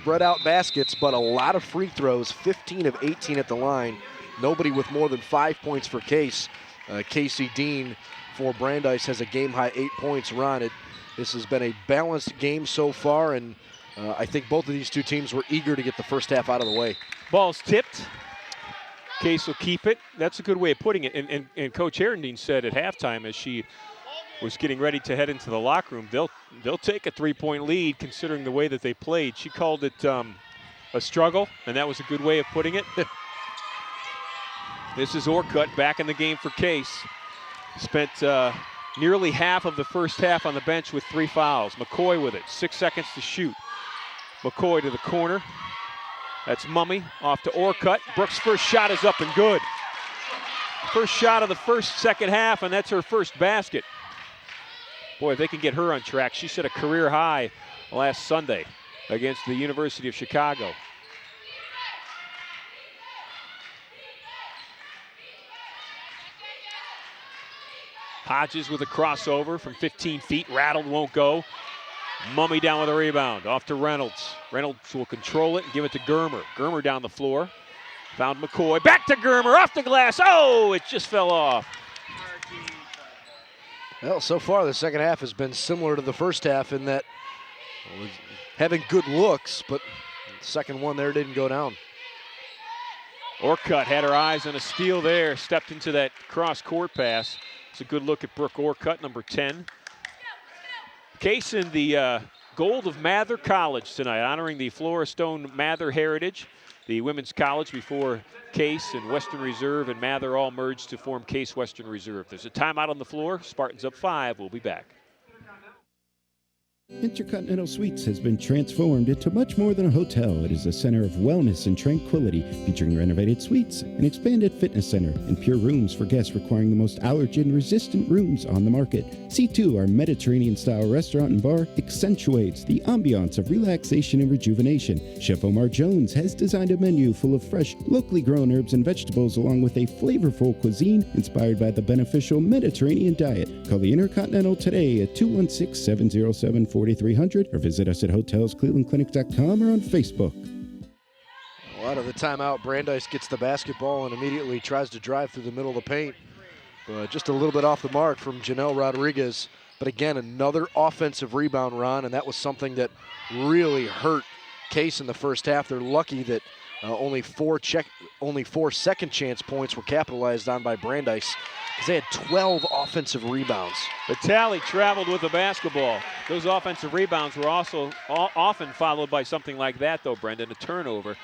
spread out baskets, but a lot of free throws, 15 of 18 at the line. Nobody with more than 5 points for Case. Casey Dean for Brandeis has a game-high 8 points. Ron, this has been a balanced game so far, and I think both of these two teams were eager to get the first half out of the way. Ball's tipped. Case will keep it. That's a good way of putting it. And Coach Herendeen said at halftime as she was getting ready to head into the locker room, they'll take a 3-point lead considering the way that they played. She called it a struggle, and that was a good way of putting it. This is Orcutt back in the game for Case. Spent nearly half of the first half on the bench with 3 fouls. McCoy with it, 6 seconds to shoot. McCoy to the corner. That's Mummy off to Orcutt. Brooks' first shot is up and good. First shot of the second half, and that's her first basket. Boy, if they can get her on track. She set a career high last Sunday against the University of Chicago. Hodges with a crossover from 15 feet. Rattled, won't go. Mummy down with a rebound. Off to Reynolds. Reynolds will control it and give it to Germer. Germer down the floor. Found McCoy. Back to Germer. Off the glass. Oh, it just fell off. Well, so far the second half has been similar to the first half in that having good looks, but the second one there didn't go down. Orcutt had her eyes on a steal there. Stepped into that cross-court pass. It's a good look at Brooke Orcutt, number 10. Case in the gold of Mather College tonight, honoring the Flora Stone Mather heritage. The women's college before Case and Western Reserve and Mather all merged to form Case Western Reserve. There's a timeout on the floor. Spartans up 5. We'll be back. Intercontinental Suites has been transformed into much more than a hotel. It is a center of wellness and tranquility, featuring renovated suites, an expanded fitness center, and pure rooms for guests requiring the most allergen-resistant rooms on the market. C2, our Mediterranean-style restaurant and bar, accentuates the ambiance of relaxation and rejuvenation. Chef Omar Jones has designed a menu full of fresh, locally grown herbs and vegetables, along with a flavorful cuisine inspired by the beneficial Mediterranean diet. Call the Intercontinental today at 216-707-4300 or visit us at hotelsclevelandclinic.com or on Facebook. Well, out of the timeout, Brandeis gets the basketball and immediately tries to drive through the middle of the paint. Just a little bit off the mark from Janelle Rodriguez. But again, another offensive rebound, Ron, and that was something that really hurt Case in the first half. They're lucky that only four second chance points were capitalized on by Brandeis, because they had 12 offensive rebounds. Vitale traveled with the basketball. Those offensive rebounds were also often followed by something like that, though, Brendan, a turnover.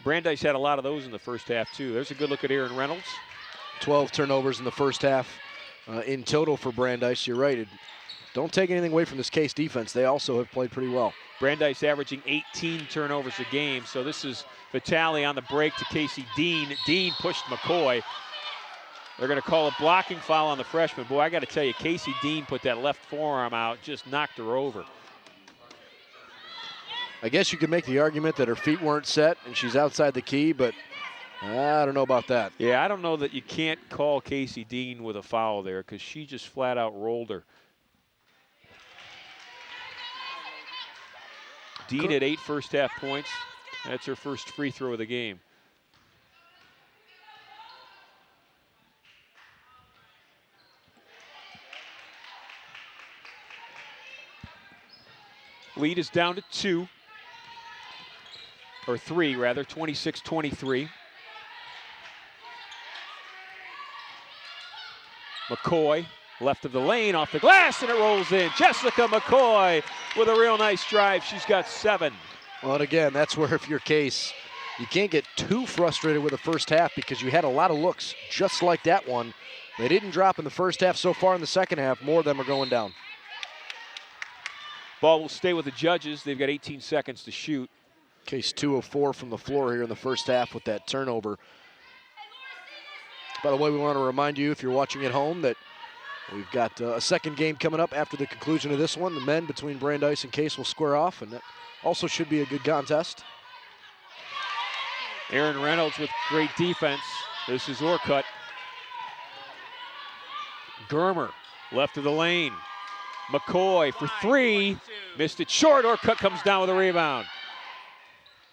Brandeis had a lot of those in the first half, too. There's a good look at Aaron Reynolds. 12 turnovers in the first half in total for Brandeis. You're right. Don't take anything away from this Case defense. They also have played pretty well. Brandeis averaging 18 turnovers a game. So this is Vitale on the break to Casey Dean. Dean pushed McCoy. They're going to call a blocking foul on the freshman. Boy, I got to tell you, Casey Dean put that left forearm out, just knocked her over. I guess you could make the argument that her feet weren't set and she's outside the key, but I don't know about that. Yeah, I don't know that you can't call Casey Dean with a foul there, because she just flat out rolled her. Dean had 8 first half points. That's her first free throw of the game. Lead is down to 2, or 3 rather, 26-23. McCoy, left of the lane, off the glass, and it rolls in. Jessica McCoy with a real nice drive. She's got 7. Well, and again, that's where if you're Case, you can't get too frustrated with the first half, because you had a lot of looks just like that one. They didn't drop in the first half. So far in the second half, more of them are going down. Ball will stay with the judges. They've got 18 seconds to shoot. Case 2 of 4 from the floor here in the first half with that turnover. By the way, we want to remind you, if you're watching at home, that we've got a second game coming up after the conclusion of this one. The men between Brandeis and Case will square off, and that also should be a good contest. Aaron Reynolds with great defense. This is Orcutt. Germer, left of the lane. McCoy for three. Missed it short. Orcutt comes down with a rebound.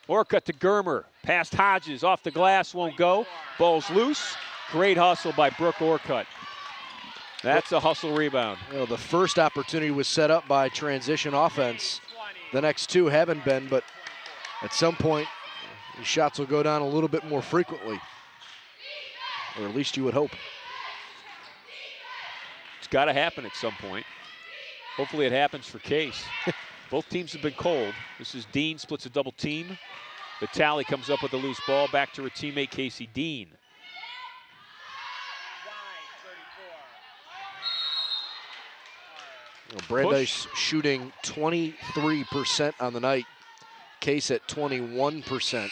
Orcutt to Germer. Past Hodges. Off the glass. Won't go. Ball's loose. Great hustle by Brooke Orcutt. That's a hustle rebound. You know, the first opportunity was set up by transition offense. The next two haven't been, but at some point, the shots will go down a little bit more frequently. Or at least you would hope. It's got to happen at some point. Hopefully it happens for Case. Both teams have been cold. This is Dean, splits a double team. Vitale comes up with a loose ball, back to her teammate Casey Dean. Well, Brandeis shooting 23% on the night. Case at 21%.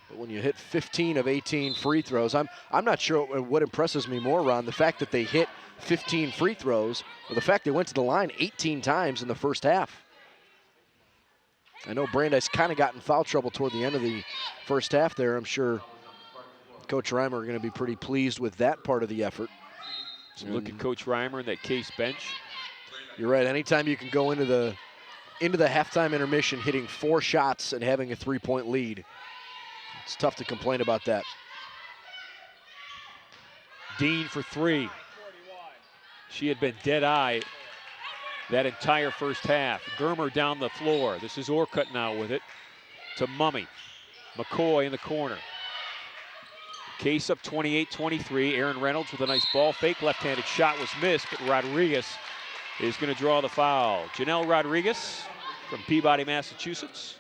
But when you hit 15 of 18 free throws, I'm not sure what impresses me more, Ron, the fact that they hit 15 free throws or the fact they went to the line 18 times in the first half. I know Brandeis kind of got in foul trouble toward the end of the first half there. I'm sure Coach Reimer are going to be pretty pleased with that part of the effort. So look at Coach Reimer and that Case bench. You're right. Anytime you can go into the halftime intermission hitting 4 shots and having a 3-point lead, it's tough to complain about that. Dean for three. She had been dead-eye that entire first half. Germer down the floor. This is Orcutt now with it to Mummy. McCoy in the corner. Case up 28-23. Aaron Reynolds with a nice ball fake. Left-handed shot was missed, but Rodriguez is going to draw the foul. Janelle Rodriguez from Peabody, Massachusetts.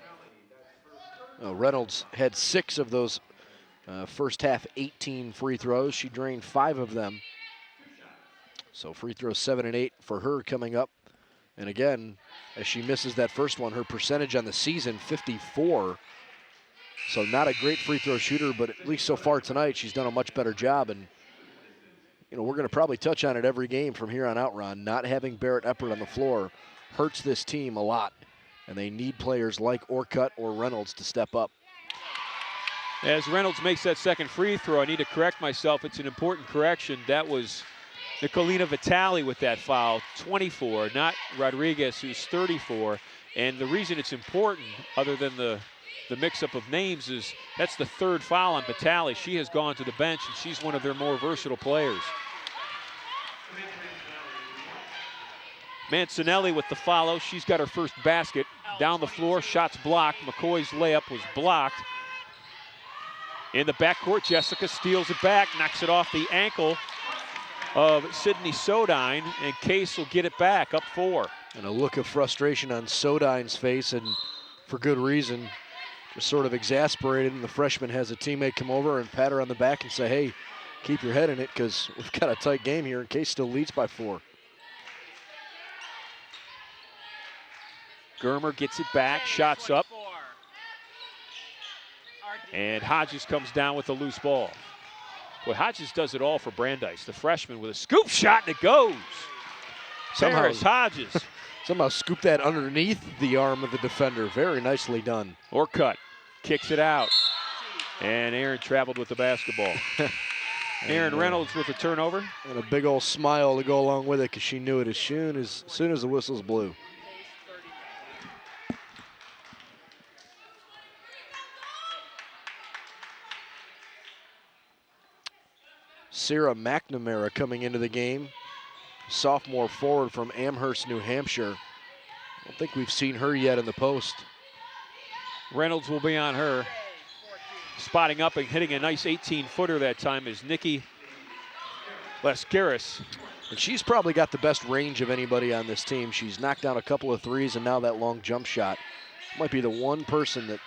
Reynolds had 6 of those first half 18 free throws. She drained 5 of them. So free throws 7 and 8 for her coming up. And again, as she misses that first one, her percentage on the season, 54. So not a great free throw shooter, but at least so far tonight, she's done a much better job. And, you know, we're going to probably touch on it every game from here on out, Ron. Not having Barrett Eppert on the floor hurts this team a lot. And they need players like Orcutt or Reynolds to step up. As Reynolds makes that second free throw, I need to correct myself. It's an important correction. That was Nicolina Vitale with that foul, 24, not Rodriguez, who's 34. And the reason it's important, other than the mix-up of names, is that's the 3rd foul on Vitale. She has gone to the bench, and she's one of their more versatile players. Mancinelli with the follow. She's got her first basket. Down the floor, shots blocked. McCoy's layup was blocked. In the backcourt, Jessica steals it back, knocks it off the ankle of Sydney Sodine, and Case will get it back, up 4. And a look of frustration on Sodine's face, and for good reason. Just sort of exasperated, and the freshman has a teammate come over and pat her on the back and say, hey, keep your head in it because we've got a tight game here, and Case still leads by 4. Germer gets it back, shots up. And Hodges comes down with the loose ball. Boy, Hodges does it all for Brandeis. The freshman with a scoop shot, and it goes. Paris Hodges. Somehow scoop that underneath the arm of the defender. Very nicely done. Orcutt kicks it out. And Aaron traveled with the basketball. Aaron Reynolds with the turnover. And a big old smile to go along with it because she knew it as soon as the whistles blew. Sarah McNamara coming into the game. Sophomore forward from Amherst, New Hampshire. I don't think we've seen her yet in the post. Reynolds will be on her. Spotting up and hitting a nice 18-footer that time is Nikki Lascaris. And she's probably got the best range of anybody on this team. She's knocked down a couple of threes and now that long jump shot. Might be the one person that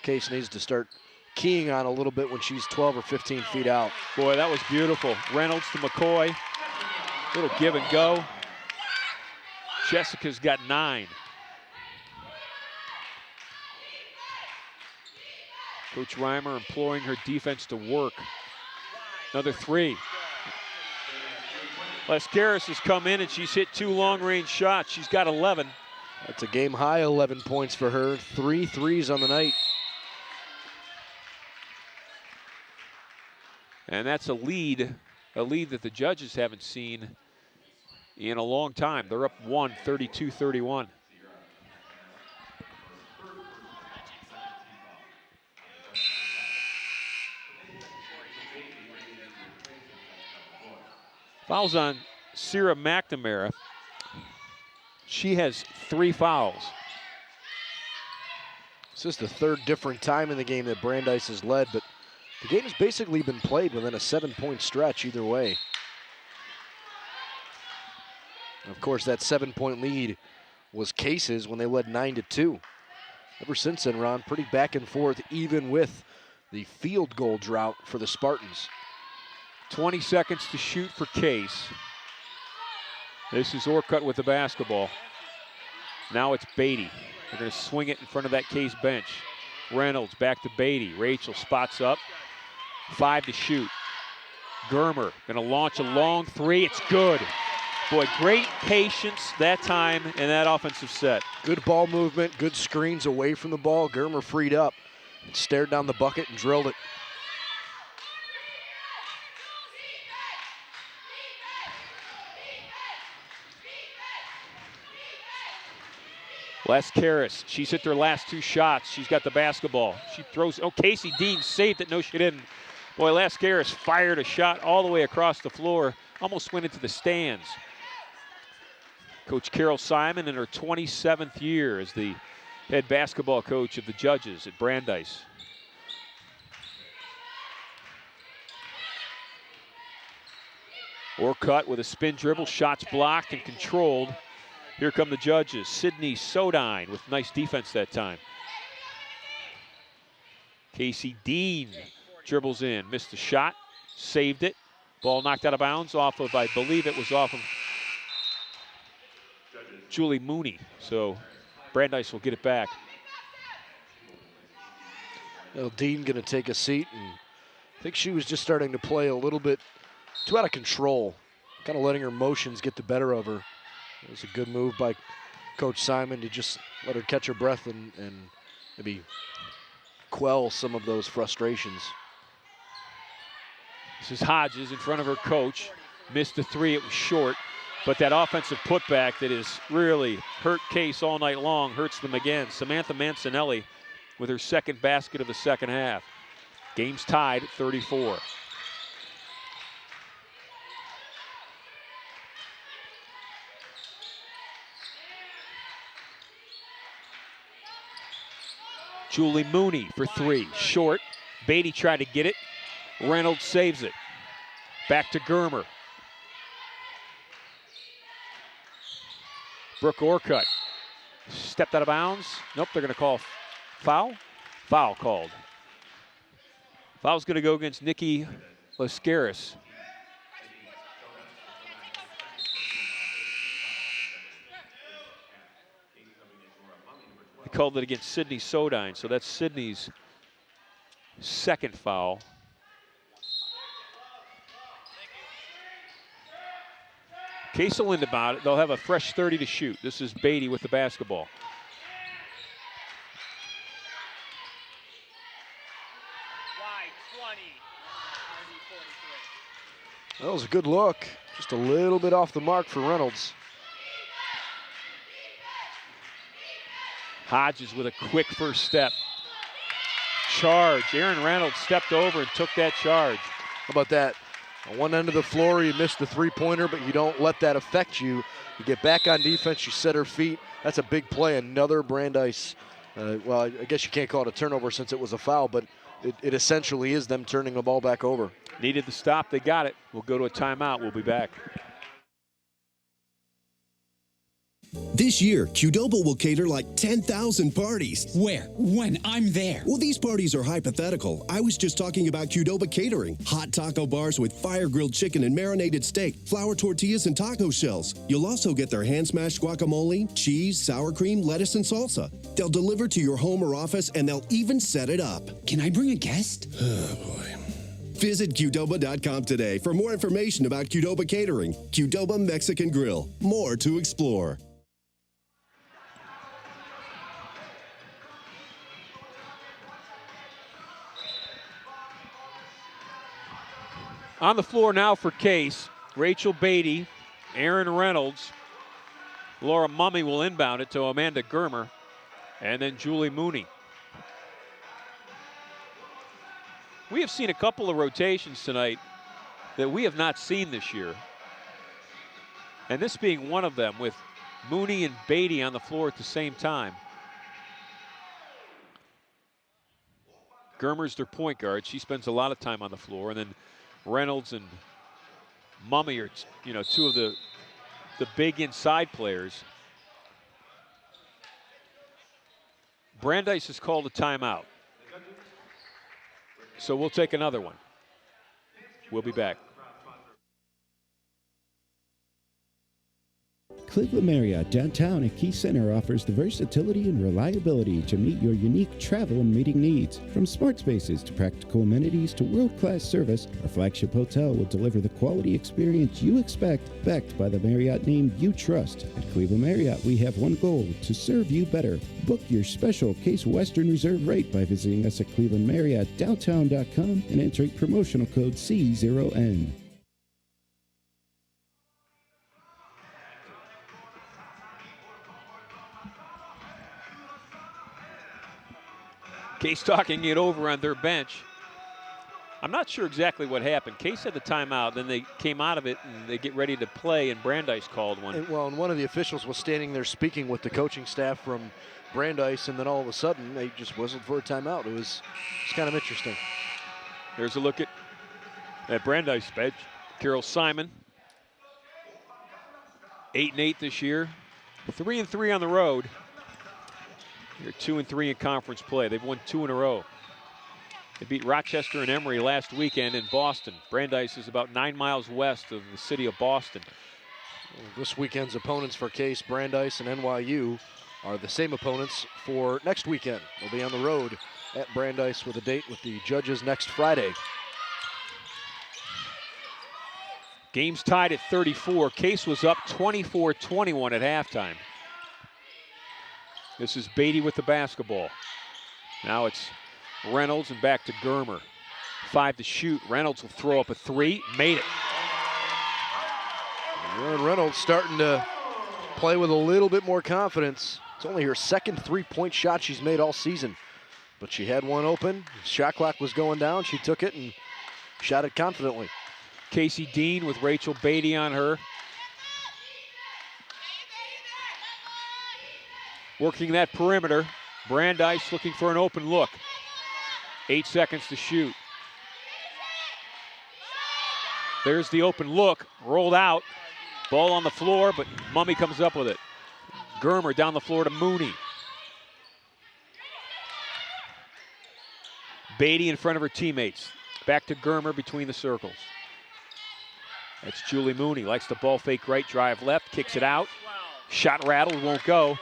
Case needs to start keying on a little bit when she's 12 or 15 feet out. Boy, that was beautiful. Reynolds to McCoy. Little give and go. Jessica's got 9. Coach Reimer imploring her defense to work. Another 3. Lascaris has come in and she's hit 2 long-range shots. She's got 11. That's a game high 11 points for her. 3 threes on the night. And that's a lead that the judges haven't seen in a long time. They're up 1, 32-31. Fouls on Sierra McNamara. She has 3 fouls. This is the third different time in the game that Brandeis has led, but the game has basically been played within a 7-point stretch either way. Of course, that 7-point lead was Case's when they led 9-2. Ever since then, Ron, pretty back and forth, even with the field goal drought for the Spartans. 20 seconds to shoot for Case. This is Orcutt with the basketball. Now it's Beatty. They're going to swing it in front of that Case bench. Reynolds back to Beatty. Rachel spots up. 5 to shoot. Germer going to launch a long 3. It's good. Boy, great patience that time in that offensive set. Good ball movement, good screens away from the ball. Germer freed up and stared down the bucket and drilled it. Les Karras, she's hit their last 2 shots. She's got the basketball. She throws, oh, Casey Dean saved it. No, she didn't. Boy, Les Karras fired a shot all the way across the floor. Almost went into the stands. Coach Carol Simon in her 27th year as the head basketball coach of the Judges at Brandeis. Orcutt with a spin dribble, shots blocked and controlled. Here come the Judges. Sydney Sodine with nice defense that time. Casey Dean dribbles in, missed the shot, saved it. Ball knocked out of bounds off of, I believe it was off of Julie Mooney. So Brandeis will get it back. Well, Dean going to take a seat, and I think she was just starting to play a little bit too out of control, kind of letting her motions get the better of her. It was a good move by Coach Simon to just let her catch her breath and maybe quell some of those frustrations. This is Hodges in front of her coach. Missed the 3, it was short. But that offensive putback that has really hurt Case all night long hurts them again. Samantha Mancinelli with her second basket of the second half. Game's tied at 34. Julie Mooney for 3, short. Beatty tried to get it. Reynolds saves it. Back to Germer. Brooke Orcutt stepped out of bounds. Nope, they're going to call foul. Foul called. Foul's going to go against Nikki Lascaris. They called it against Sydney Sodine, so that's Sydney's second foul. Case will end about it. They'll have a fresh 30 to shoot. This is Beatty with the basketball. That was a good look. Just a little bit off the mark for Reynolds. Hodges with a quick first step. Charge. Aaron Reynolds stepped over and took that charge. How about that? On one end of the floor, you missed the three-pointer, but you don't let that affect you. You get back on defense, you set her feet. That's a big play. Another Brandeis, well, I guess you can't call it a turnover since it was a foul, but it essentially is them turning the ball back over. Needed the stop, they got it. We'll go to a timeout, we'll be back. This year, Qdoba will cater like 10,000 parties. Where? When? I'm there. Well, these parties are hypothetical. I was just talking about Qdoba catering. Hot taco bars with fire-grilled chicken and marinated steak, flour tortillas and taco shells. You'll also get their hand-smashed guacamole, cheese, sour cream, lettuce, and salsa. They'll deliver to your home or office, and they'll even set it up. Can I bring a guest? Oh, boy. Visit Qdoba.com today for more information about Qdoba catering. Qdoba Mexican Grill. More to explore. On the floor now for Case, Rachel Beatty, Aaron Reynolds. Laura Mummy will inbound it to Amanda Germer. And then Julie Mooney. We have seen a couple of rotations tonight that we have not seen this year. And this being one of them, with Mooney and Beatty on the floor at the same time. Germer's their point guard. She spends a lot of time on the floor. And then Reynolds and Mummy are, two of the big inside players. Brandeis has called a timeout. So we'll take another one. We'll be back. Cleveland Marriott Downtown at Key Center offers the versatility and reliability to meet your unique travel and meeting needs. From smart spaces to practical amenities to world-class service, our flagship hotel will deliver the quality experience you expect, backed by the Marriott name you trust. At Cleveland Marriott, we have one goal: to serve you better. Book your special Case Western Reserve rate by visiting us at clevelandmarriottdowntown.com and entering promotional code C0N. Case talking it over on their bench. I'm not sure exactly what happened. Case had the timeout, then they came out of it and they get ready to play, and Brandeis called one. And one of the officials was standing there speaking with the coaching staff from Brandeis, and then all of a sudden they just whistled for a timeout. It's kind of interesting. There's a look at Brandeis bench. Carol Simon, 8-8 this year, 3-3 on the road. They're 2-3 in conference play. They've won 2 in a row. They beat Rochester and Emory last weekend in Boston. Brandeis is about 9 miles west of the city of Boston. This weekend's opponents for Case, Brandeis, and NYU are the same opponents for next weekend. They'll be on the road at Brandeis with a date with the judges next Friday. Game's tied at 34. Case was up 24-21 at halftime. This is Beatty with the basketball. Now it's Reynolds and back to Germer. 5 to shoot. Reynolds will throw up a 3. Made it. And Reynolds starting to play with a little bit more confidence. It's only her second three-point shot she's made all season. But she had one open. Shot clock was going down. She took it and shot it confidently. Casey Dean with Rachel Beatty on her. Working that perimeter. Brandeis looking for an open look. 8 seconds to shoot. There's the open look. Rolled out. Ball on the floor, but Mummy comes up with it. Germer down the floor to Mooney. Beatty in front of her teammates. Back to Germer between the circles. That's Julie Mooney. Likes the ball fake right, drive left, kicks it out. Shot rattled, won't go.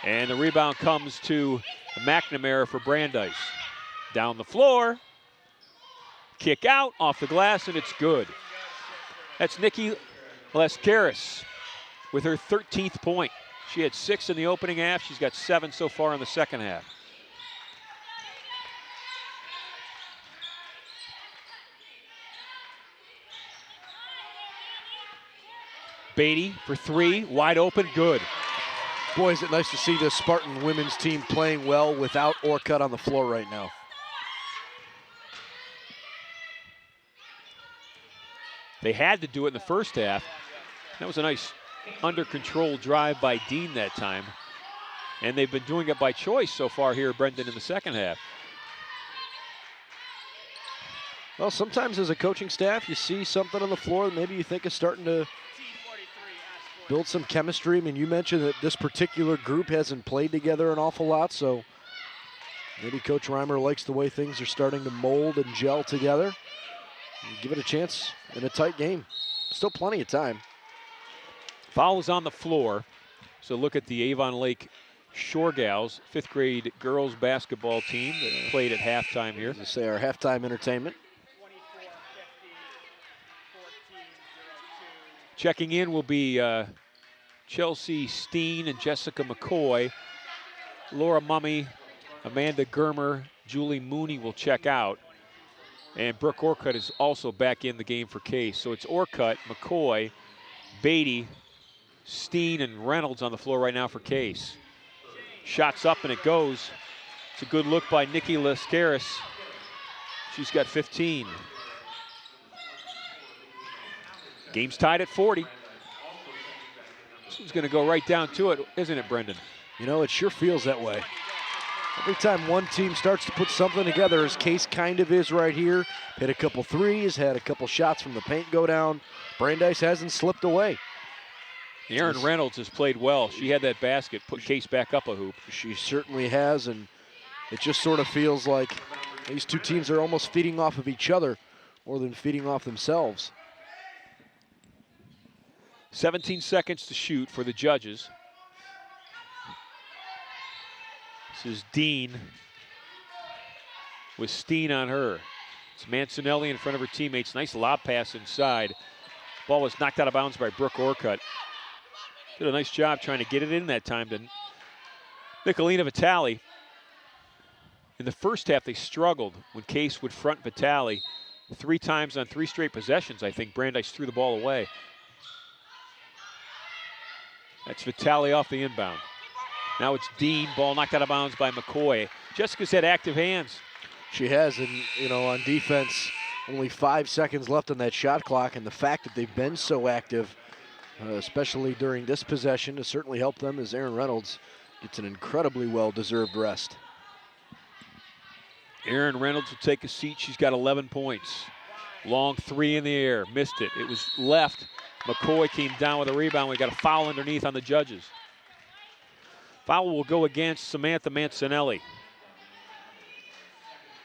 And the rebound comes to McNamara for Brandeis. Down the floor. Kick out, off the glass, and it's good. That's Nikki Lescaris with her 13th point. She had 6 in the opening half. She's got 7 so far in the second half. Beatty for 3, wide open, good. Boy, is it nice to see the Spartan women's team playing well without Orcutt on the floor right now. They had to do it in the first half. That was a nice under control drive by Dean that time. And they've been doing it by choice so far here, Brendan, in the second half. Well, sometimes as a coaching staff, you see something on the floor that maybe you think is starting to build some chemistry. I mean, you mentioned that this particular group hasn't played together an awful lot, so maybe Coach Reimer likes the way things are starting to mold and gel together. And give it a chance in a tight game. Still plenty of time. Foul is on the floor. So look at the Avon Lake Shore Gals, 5th grade girls basketball team that played at halftime here. As I say, our halftime entertainment. Checking in will be Chelsea Steen and Jessica McCoy. Laura Mummy, Amanda Germer, Julie Mooney will check out. And Brooke Orcutt is also back in the game for Case. So it's Orcutt, McCoy, Beatty, Steen, and Reynolds on the floor right now for Case. Shots up and it goes. It's a good look by Nikki Lascaris. She's got 15. Game's tied at 40. This one's going to go right down to it, isn't it, Brendan? You know, it sure feels that way. Every time one team starts to put something together, as Case kind of is right here, hit a couple threes, had a couple shots from the paint go down. Brandeis hasn't slipped away. Erin Reynolds has played well. She had that basket, put Case back up a hoop. She certainly has, and it just sort of feels like these two teams are almost feeding off of each other more than feeding off themselves. 17 seconds to shoot for the judges. This is Dean with Steen on her. It's Mancinelli in front of her teammates. Nice lob pass inside. Ball was knocked out of bounds by Brooke Orcutt. Did a nice job trying to get it in that time to Nicolina Vitale. In the first half, they struggled when Case would front Vitale 3 times on 3 straight possessions. I think Brandeis threw the ball away. That's Vitale off the inbound. Now it's Dean, ball knocked out of bounds by McCoy. Jessica's had active hands. She has, and you know, on defense, only 5 seconds left on that shot clock, and the fact that they've been so active, especially during this possession, has certainly helped them as Erin Reynolds gets an incredibly well-deserved rest. Erin Reynolds will take a seat. She's got 11 points. Long 3 in the air, missed it. It was left. McCoy came down with a rebound. We got a foul underneath on the judges. Foul will go against Samantha Mancinelli.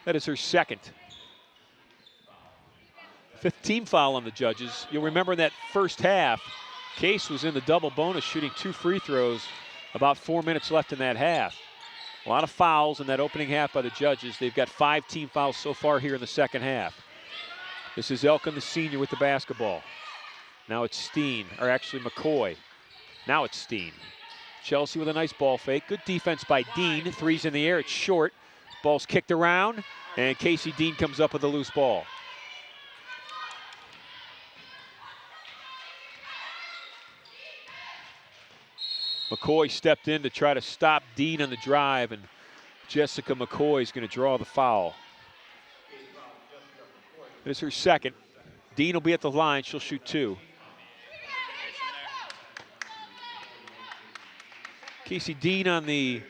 That is her second. 5th team foul on the judges. You'll remember in that first half, Case was in the double bonus shooting 2 free throws, about 4 minutes left in that half. A lot of fouls in that opening half by the judges. They've got 5 team fouls so far here in the second half. This is Elkin, the senior, with the basketball. Now it's Steen, or actually McCoy. Now it's Steen. Chelsea with a nice ball fake. Good defense by Dean. 3's in the air, it's short. Ball's kicked around, and Casey Dean comes up with a loose ball. McCoy stepped in to try to stop Dean on the drive, and Jessica McCoy is going to draw the foul. It is her second. Dean will be at the line. She'll shoot 2. Casey Dean on the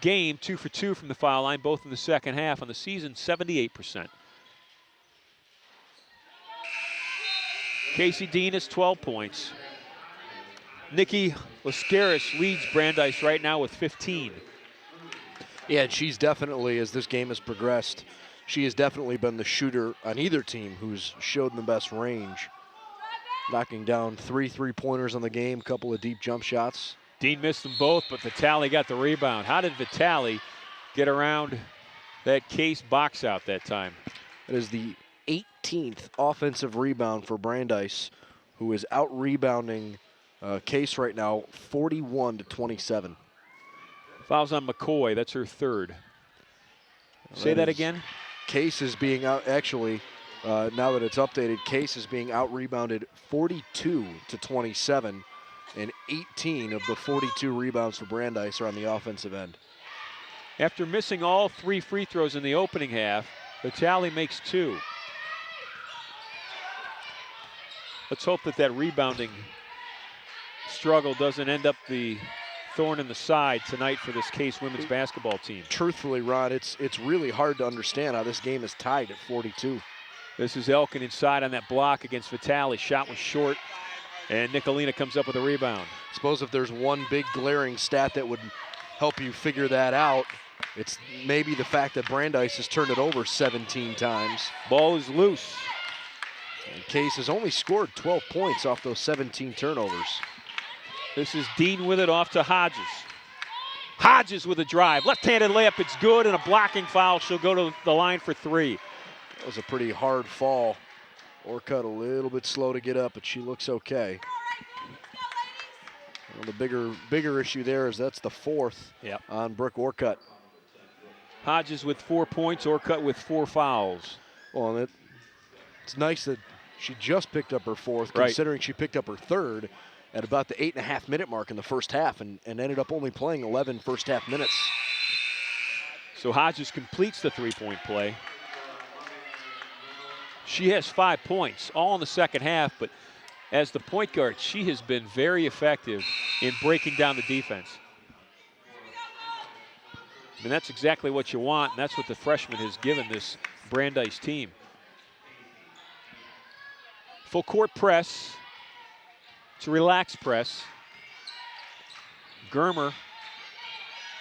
game, 2 for 2 from the foul line, both in the second half. On the season, 78%. Casey Dean has 12 points. Nikki Lascaris leads Brandeis right now with 15. Yeah, and she's definitely, as this game has progressed, she has definitely been the shooter on either team who's showed the best range. Knocking down 3 3-pointers on the game, couple of deep jump shots. Dean missed them both, but Vitale got the rebound. How did Vitale get around that Case box out that time? It is the 18th offensive rebound for Brandeis, who is out-rebounding Case right now, 41-27. Fouls on McCoy, that's her 3rd. Say that again? Case is being out, actually, now that it's updated, Case is being out-rebounded 42-27, and 18 of the 42 rebounds for Brandeis are on the offensive end. After missing all 3 free throws in the opening half, Vitale makes 2. Let's hope that that rebounding struggle doesn't end up the thorn in the side tonight for this Case women's basketball team. Truthfully, Ron, it's really hard to understand how this game is tied at 42. This is Elkin inside on that block against Vitale. Shot was short, and Nicolina comes up with a rebound. I suppose if there's one big glaring stat that would help you figure that out, it's maybe the fact that Brandeis has turned it over 17 times. Ball is loose. And Case has only scored 12 points off those 17 turnovers. This is Dean with it off to Hodges. Hodges with a drive. Left-handed layup, it's good, and a blocking foul. She'll go to the line for 3. That was a pretty hard fall. Orcutt a little bit slow to get up, but she looks okay. Well, the bigger issue there is that's the 4th on Brooke Orcutt. Hodges with 4 points, Orcutt with 4 fouls. Well, it's nice that She just picked up her fourth, considering she picked up her third at about the 8.5-minute mark in the first half and ended up only playing 11 first half minutes. So Hodges completes the three-point play. She has 5 points, all in the second half, but as the point guard, she has been very effective in breaking down the defense. And that's exactly what you want, and that's what the freshman has given this Brandeis team. Full court press. It's a relaxed press. Germer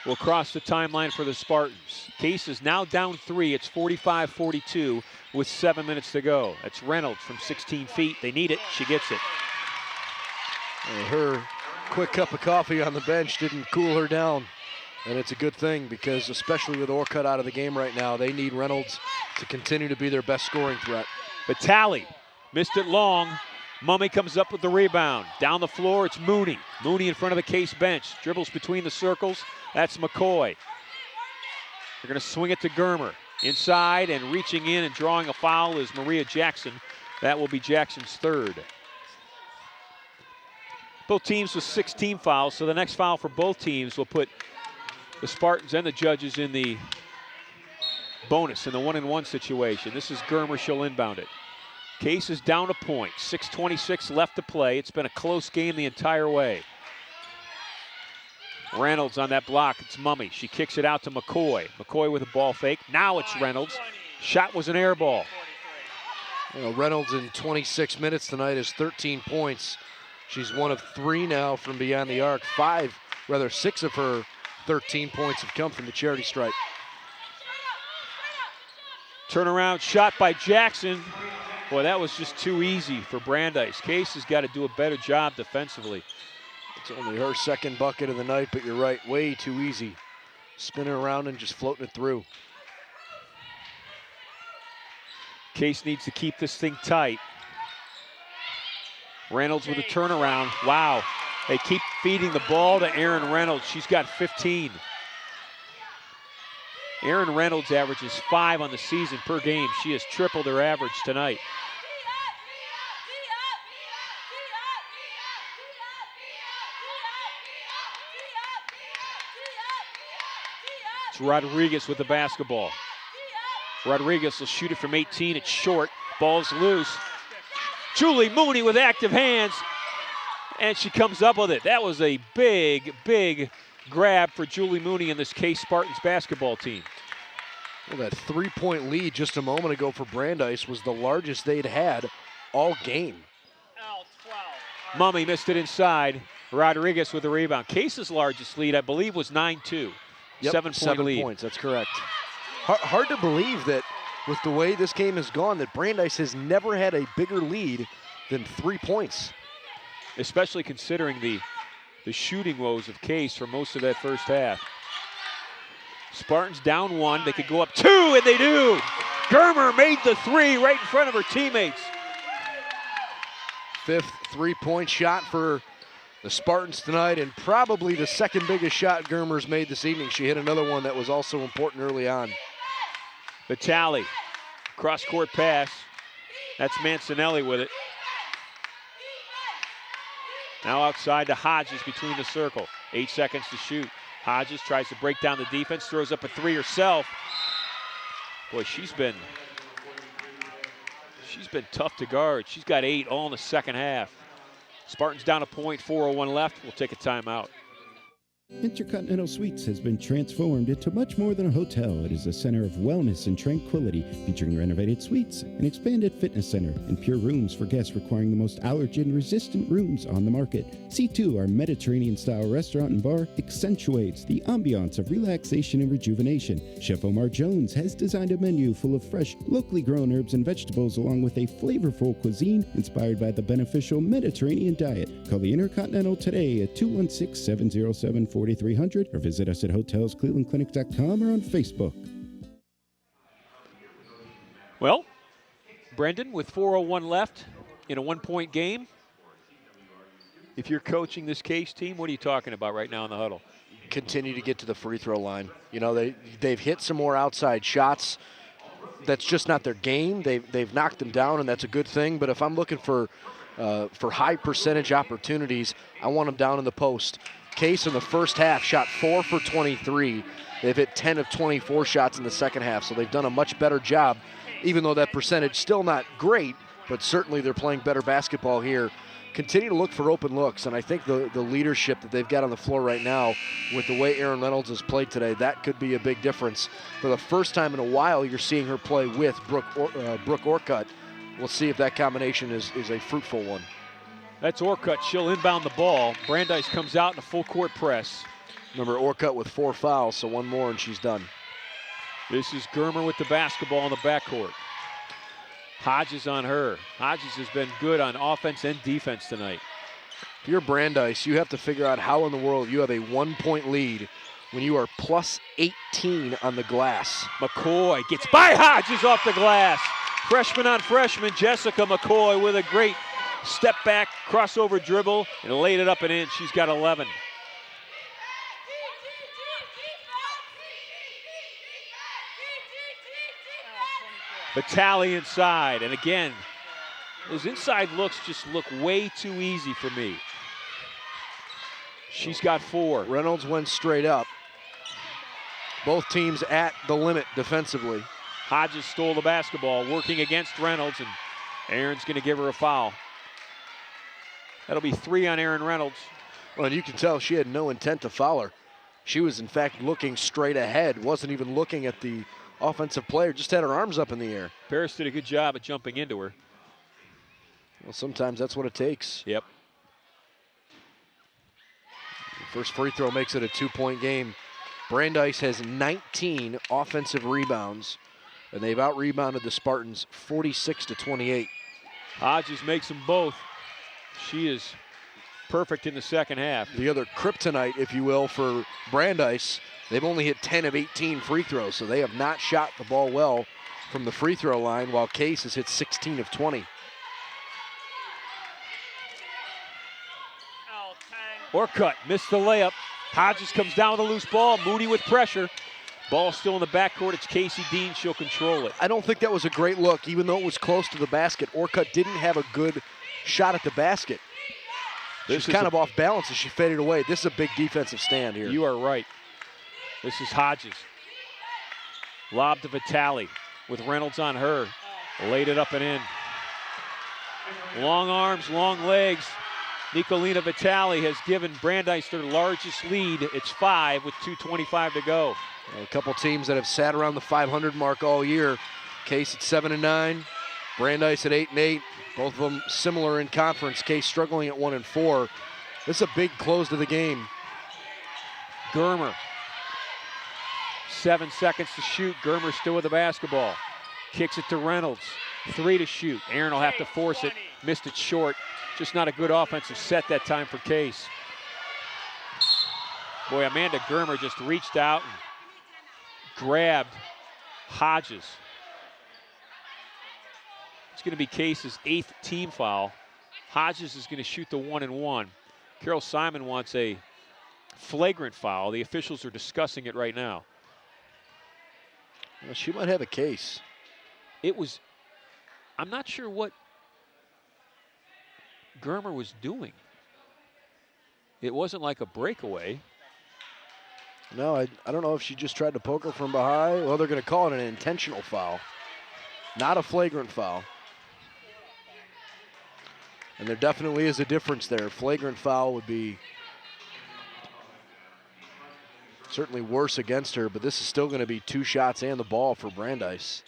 will cross the timeline for the Spartans. Case is now down 3. It's 45-42 with 7 minutes to go. That's Reynolds from 16 feet. They need it. She gets it. And her quick cup of coffee on the bench didn't cool her down. And it's a good thing because, especially with Orcutt out of the game right now, they need Reynolds to continue to be their best scoring threat. Vitale missed it long. Mummy comes up with the rebound. Down the floor, it's Mooney. Mooney in front of the Case bench. Dribbles between the circles. That's McCoy. They're going to swing it to Germer. Inside and reaching in and drawing a foul is Maria Jackson. That will be Jackson's third. Both teams with 16 fouls, so the next foul for both teams will put the Spartans and the judges in the bonus in the 1-and-1 situation. This is Germer. She'll inbound it. Case is down a point. 6:26 left to play. It's been a close game the entire way. Reynolds on that block. It's Mummy. She kicks it out to McCoy. McCoy with a ball fake. Now it's Reynolds. Shot was an air ball. You know, Reynolds in 26 minutes tonight is 13 points. She's one of 3 now from beyond the arc. 6 of her 13 points have come from the charity stripe. Turnaround shot by Jackson. Boy, that was just too easy for Brandeis. Case has got to do a better job defensively. It's only her second bucket of the night, but you're right, way too easy. Spinning around and just floating it through. Case needs to keep this thing tight. Reynolds with a turnaround. Wow. They keep feeding the ball to Aaron Reynolds. She's got 15. Aaron Reynolds averages 5 on the season per game. She has tripled her average tonight. It's Rodriguez with the basketball. Rodriguez will shoot it from 18. It's short. Ball's loose. Julie Mooney with active hands. And she comes up with it. That was a big, big grab for Julie Mooney and this Case Spartans basketball team. Well, that 3-point lead just a moment ago for Brandeis was the largest they'd had all game. Mummy missed it inside. Rodriguez with the rebound. Case's largest lead, I believe, was 9-2. Yep, 7-point lead. 7 points, that's correct. Hard to believe that with the way this game has gone, that Brandeis has never had a bigger lead than 3 points. Especially considering the shooting woes of Case for most of that first half. Spartans down 1. They could go up 2, and they do. Germer made the 3 right in front of her teammates. 5th 3-point shot for the Spartans tonight, and probably the second biggest shot Germer's made this evening. She hit another one that was also important early on. Vitale, cross-court pass. That's Mancinelli with it. Now outside to Hodges between the circle. 8 seconds to shoot. Hodges tries to break down the defense, throws up a 3 herself. Boy, she's been tough to guard. She's got 8 all in the second half. Spartans down a point, 4:01 left. We'll take a timeout. Intercontinental Suites has been transformed into much more than a hotel. It is a center of wellness and tranquility, featuring renovated suites, an expanded fitness center, and pure rooms for guests requiring the most allergen-resistant rooms on the market. C2, our Mediterranean-style restaurant and bar, accentuates the ambiance of relaxation and rejuvenation. Chef Omar Jones has designed a menu full of fresh, locally grown herbs and vegetables, along with a flavorful cuisine inspired by the beneficial Mediterranean diet. Call the Intercontinental today at 216-707-4300 or visit us at hotelsclevelandclinic.com or on Facebook. Well, Brendan, with 4:01 left in a 1-point game, if you're coaching this Case team, what are you talking about right now in the huddle? Continue to get to the free throw line. You know, they've hit some more outside shots. that's just not their game. They've knocked them down, and that's a good thing. But if I'm looking for high percentage opportunities, I want them down in the post. Case in the first half shot 4 for 23. They've hit 10 of 24 shots in the second half, so they've done a much better job, even though that percentage still not great, but certainly they're playing better basketball here. Continue to look for open looks, and I think the leadership that they've got on the floor right now with the way Erin Reynolds has played today, that could be a big difference. For the first time in a while, you're seeing her play with Brooke Orcutt. We'll see if that combination is a fruitful one. That's Orcutt. She'll inbound the ball. Brandeis comes out in a full court press. Remember, Orcutt with 4 fouls, so one more and she's done. This is Germer with the basketball in the backcourt. Hodges on her. Hodges has been good on offense and defense tonight. If you're Brandeis, you have to figure out how in the world you have a 1-point lead when you are plus 18 on the glass. McCoy gets by Hodges off the glass. Freshman on freshman, Jessica McCoy with a great step back, crossover dribble, and laid it up and in. She's got 11. Vitale inside, and again, those inside looks just look way too easy for me. She's got 4. Reynolds went straight up. Both teams at the limit defensively. Hodges stole the basketball, working against Reynolds, and Aaron's going to give her a foul. That'll be 3 on Erin Reynolds. Well, and you can tell she had no intent to foul her. She was, in fact, looking straight ahead, wasn't even looking at the offensive player, just had her arms up in the air. Paris did a good job at jumping into her. Well, sometimes that's what it takes. Yep. The first free throw makes it a 2-point game. Brandeis has 19 offensive rebounds, and they've out-rebounded the Spartans 46-28. Hodges makes them both. She is perfect in the second half. The other kryptonite, if you will, for Brandeis, they've only hit 10 of 18 free throws, so they have not shot the ball well from the free throw line, while Case has hit 16 of 20. Orcutt missed the layup. Hodges comes down with a loose ball. Mooney with pressure. Ball still in the backcourt. It's Casey Dean. She'll control it. I don't think that was a great look, even though it was close to the basket. Orcutt didn't have a good shot at the basket. She's kind of off balance as she faded away. This is a big defensive stand here. You are right. This is Hodges. Lob to Vitale with Reynolds on her. Laid it up and in. Long arms, long legs. Nicolina Vitale has given Brandeis their largest lead. It's 5 with 2:25 to go. A couple teams that have sat around the 500 mark all year. Case at 7-9, Brandeis at 8-8. Both of them similar in conference. Case struggling at 1-4. This is a big close to the game. Germer. 7 seconds to shoot. Germer still with the basketball. Kicks it to Reynolds. 3 to shoot. Aaron will have to force it. Missed it short. Just not a good offensive set that time for Case. Boy, Amanda Germer just reached out and grabbed Hodges. It's going to be Case's 8th team foul. Hodges is going to shoot the 1-and-1. Carol Simon wants a flagrant foul. The officials are discussing it right now. Well, she might have a case. It was, I'm not sure what Germer was doing. It wasn't like a breakaway. No, I don't know if she just tried to poke her from behind. Well, they're going to call it an intentional foul, not a flagrant foul. And there definitely is a difference there. Flagrant foul would be certainly worse against her, but this is still going to be 2 shots and the ball for Brandeis.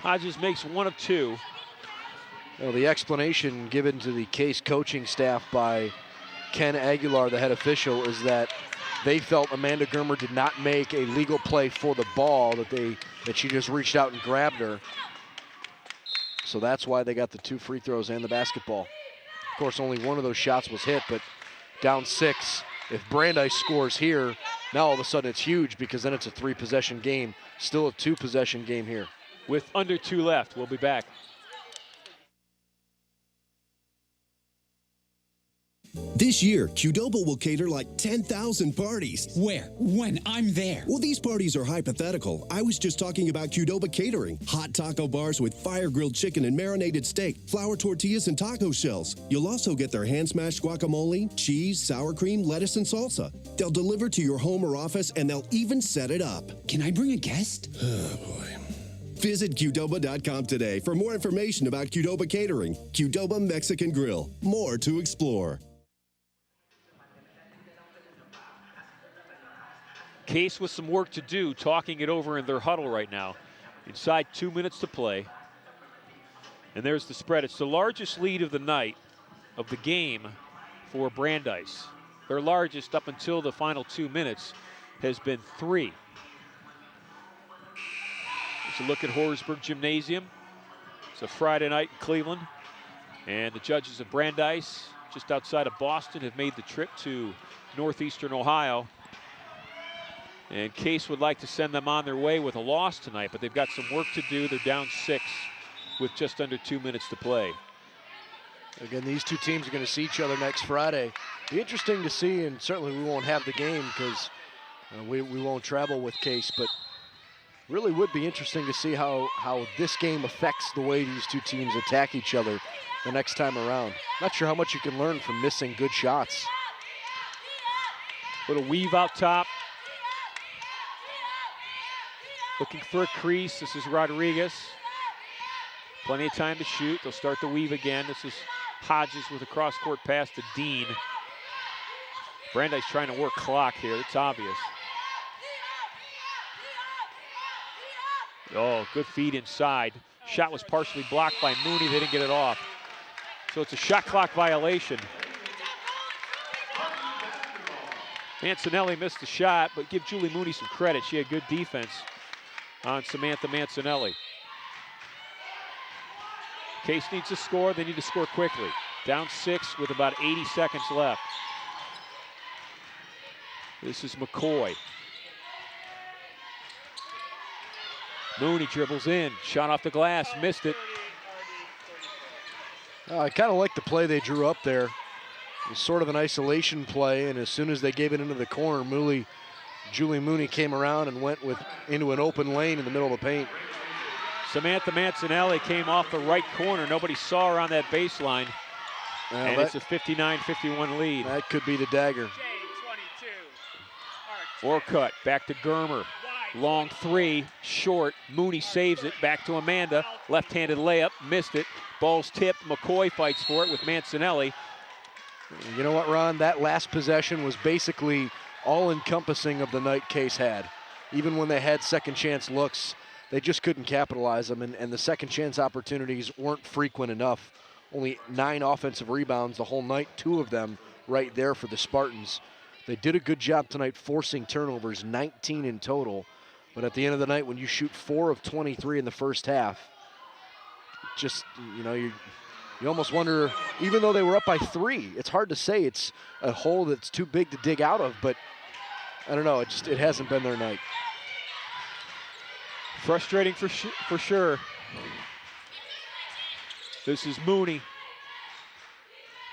Hodges makes 1 of 2. Well, the explanation given to the Case coaching staff by Ken Aguilar, the head official, is that they felt Amanda Germer did not make a legal play for the ball, that she just reached out and grabbed her. So that's why they got the 2 free throws and the basketball. Of course, only one of those shots was hit, but down 6. If Brandeis scores here, now all of a sudden it's huge because then it's a 3-possession game. Still a 2-possession game here. with under 2 left. We'll be back. This year, Qdoba will cater like 10,000 parties. Where? When? I'm there. Well, these parties are hypothetical. I was just talking about Qdoba catering. Hot taco bars with fire-grilled chicken and marinated steak, flour tortillas and taco shells. You'll also get their hand-smashed guacamole, cheese, sour cream, lettuce, and salsa. They'll deliver to your home or office, and they'll even set it up. Can I bring a guest? Oh, boy. Visit Qdoba.com today for more information about Qdoba catering. Qdoba Mexican Grill. More to explore. Case with some work to do, talking it over in their huddle right now. Inside 2 minutes to play. And there's the spread. It's the largest lead of the night, of the game, for Brandeis. Their largest up until the final 2 minutes has been 3. It's a look at Horsburgh Gymnasium. It's a Friday night in Cleveland. And the judges of Brandeis, just outside of Boston, have made the trip to northeastern Ohio. And Case would like to send them on their way with a loss tonight, but they've got some work to do. They're down 6 with just under 2 minutes to play. Again, these two teams are going to see each other next Friday. Be interesting to see, and certainly we won't have the game because we won't travel with Case, but really would be interesting to see how this game affects the way these two teams attack each other the next time around. Not sure how much you can learn from missing good shots. Little weave out top. Looking for a crease. This is Rodriguez. Plenty of time to shoot. They'll start the weave again. This is Hodges with a cross-court pass to Dean. Brandeis trying to work clock here. It's obvious. Oh, good feed inside. Shot was partially blocked by Mooney. They didn't get it off. So it's a shot clock violation. Mancinelli missed the shot, but give Julie Mooney some credit. She had good defense on Samantha Mancinelli. Case needs to score. They need to score quickly. Down 6 with about 80 seconds left. This is McCoy. Mooney dribbles in. Shot off the glass. Missed it. I kind of like the play they drew up there. It was sort of an isolation play, and as soon as they gave it into the corner, Julie Mooney came around and went into an open lane in the middle of the paint. Samantha Mancinelli came off the right corner. Nobody saw her on that baseline. And it's a 59-51 lead. That could be the dagger. Or cut. Back to Germer. Long 3, short. Mooney saves it. Back to Amanda. Left-handed layup. Missed it. Ball's tipped. McCoy fights for it with Mancinelli. You know what, Ron? That last possession was basically all-encompassing of the night Case had. Even when they had second chance looks, they just couldn't capitalize them, and the second chance opportunities weren't frequent enough. Only 9 offensive rebounds the whole night, 2 of them right there for the Spartans. They did a good job tonight forcing turnovers, 19 in total. But at the end of the night, when you shoot 4 of 23 in the first half, just, you almost wonder, even though they were up by 3, it's hard to say it's a hole that's too big to dig out of, but I don't know, it hasn't been their night. Frustrating for sure. This is Mooney.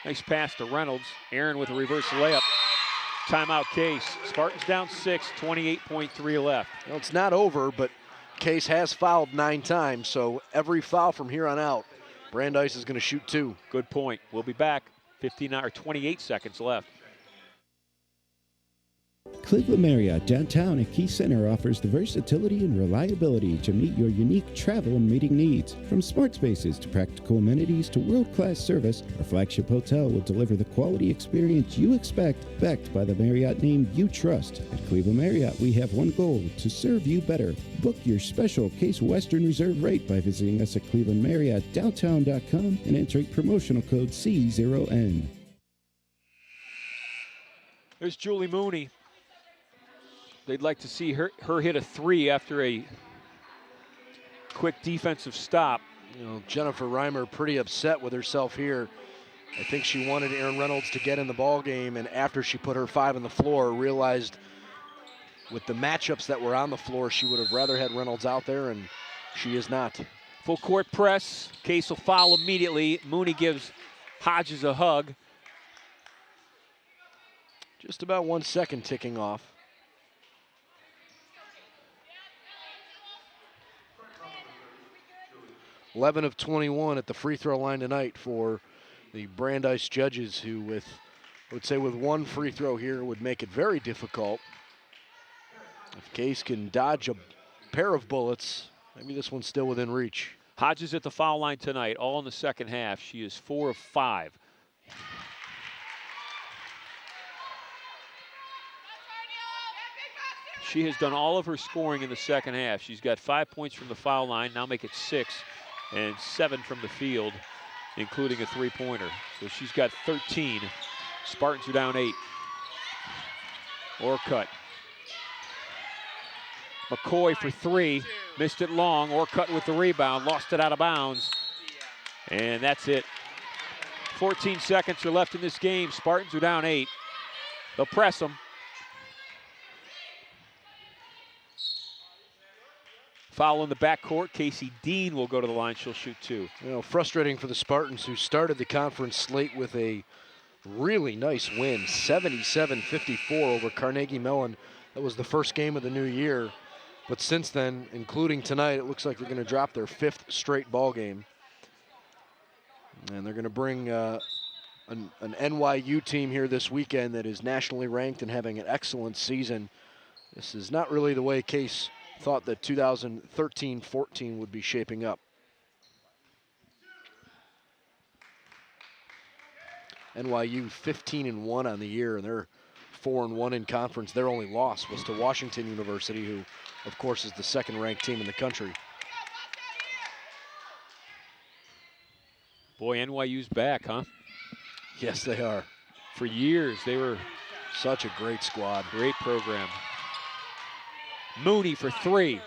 Nice pass to Reynolds. Aaron with a reverse layup. Timeout Case. Spartans down 6, 28.3 left. Well, it's not over, but Case has fouled 9 times, so every foul from here on out, Brandeis is going to shoot 2. Good point. We'll be back. 28 seconds left. Cleveland Marriott Downtown at Key Center offers the versatility and reliability to meet your unique travel and meeting needs. From smart spaces to practical amenities to world-class service, our flagship hotel will deliver the quality experience you expect, backed by the Marriott name you trust. At Cleveland Marriott, we have one goal: to serve you better. Book your special Case Western Reserve rate by visiting us at clevelandmarriottdowntown.com and entering promotional code C0N. There's Julie Mooney. They'd like to see her hit a 3 after a quick defensive stop. Jennifer Reimer pretty upset with herself here. I think she wanted Aaron Reynolds to get in the ball game, and after she put her 5 on the floor, realized with the matchups that were on the floor, she would have rather had Reynolds out there, and She is not. Full court press. Case will foul immediately. Mooney gives Hodges a hug. Just about 1 second ticking off. (11 of 21 at the free throw line tonight for the Brandeis judges, who I would say with one free throw here would make it very difficult. If Case can dodge a pair of bullets, maybe this one's still within reach. Hodges at the foul line tonight, all in the second half. She is 4 of 5. She has done all of her scoring in the second half. She's got 5 points from the foul line, now make it 6, and 7 from the field, including a three-pointer. So she's got 13. Spartans are down 8. Orcutt. McCoy for 3, missed it long. Orcutt with the rebound, lost it out of bounds. And that's it. 14 seconds are left in this game. Spartans are down 8. They'll press them. Foul in the backcourt. Casey Dean will go to the line. She'll shoot 2. You know, frustrating for the Spartans, who started the conference slate with a really nice win, 77-54 over Carnegie Mellon. That was the first game of the new year. But since then, including tonight, it looks like they're going to drop their 5th straight ball game. And they're going to bring an NYU team here this weekend that is nationally ranked and having an excellent season. This is not really the way Case thought that 2013-14 would be shaping up. NYU 15-1 on the year, and they're 4-1 in conference. Their only loss was to Washington University, who, of course, is the second-ranked team in the country. Boy, NYU's back, huh? Yes, they are. For years, they were such a great squad. Great program. Mooney for 3.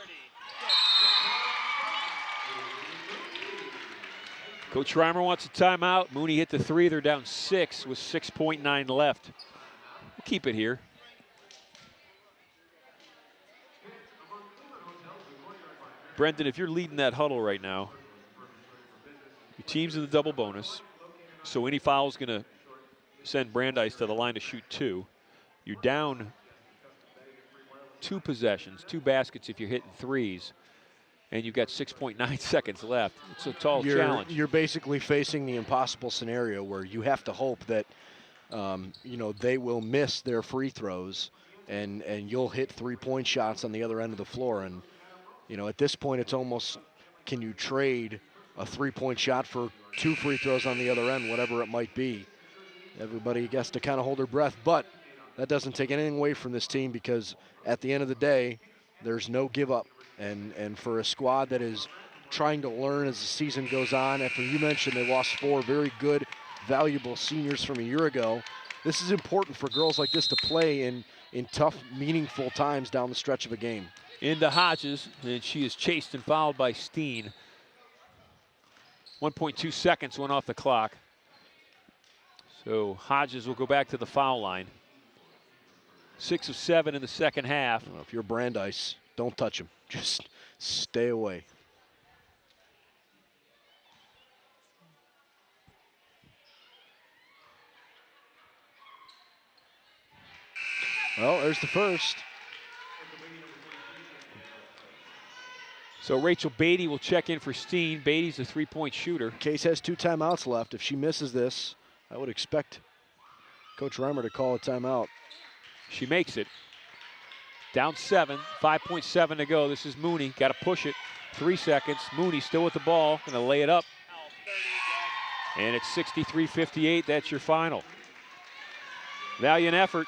Coach Reimer wants a timeout. Mooney hit the 3. They're down 6 with 6.9 left. We'll keep it here. Brendan, if you're leading that huddle right now, your team's in the double bonus, so any foul is going to send Brandeis to the line to shoot 2. You're down 2 possessions, 2 baskets if you're hitting 3s, and you've got 6.9 seconds left. It's a tall challenge. You're basically facing the impossible scenario where you have to hope that they will miss their free throws, and you'll hit 3-point shots on the other end of the floor. And at this point, it's almost, can you trade a 3-point shot for 2 free throws on the other end, whatever it might be? Everybody gets to kind of hold their breath, but that doesn't take anything away from this team, because at the end of the day, there's no give up. And for a squad that is trying to learn as the season goes on, after you mentioned they lost 4 very good, valuable seniors from a year ago, this is important for girls like this to play in tough, meaningful times down the stretch of a game. Into Hodges, and she is chased and fouled by Steen. 1.2 seconds went off the clock. So Hodges will go back to the foul line. 6 of 7 in the second half. Well, if you're Brandeis, don't touch him. Just stay away. Well, there's the first. So Rachel Beatty will check in for Steen. Beatty's a 3-point shooter. Case has 2 timeouts left. If she misses this, I would expect Coach Reimer to call a timeout. She makes it. Down 7, 5.7 to go. This is Mooney, got to push it. 3 seconds. Mooney still with the ball, gonna lay it up. And it's 63-58, that's your final. Valiant effort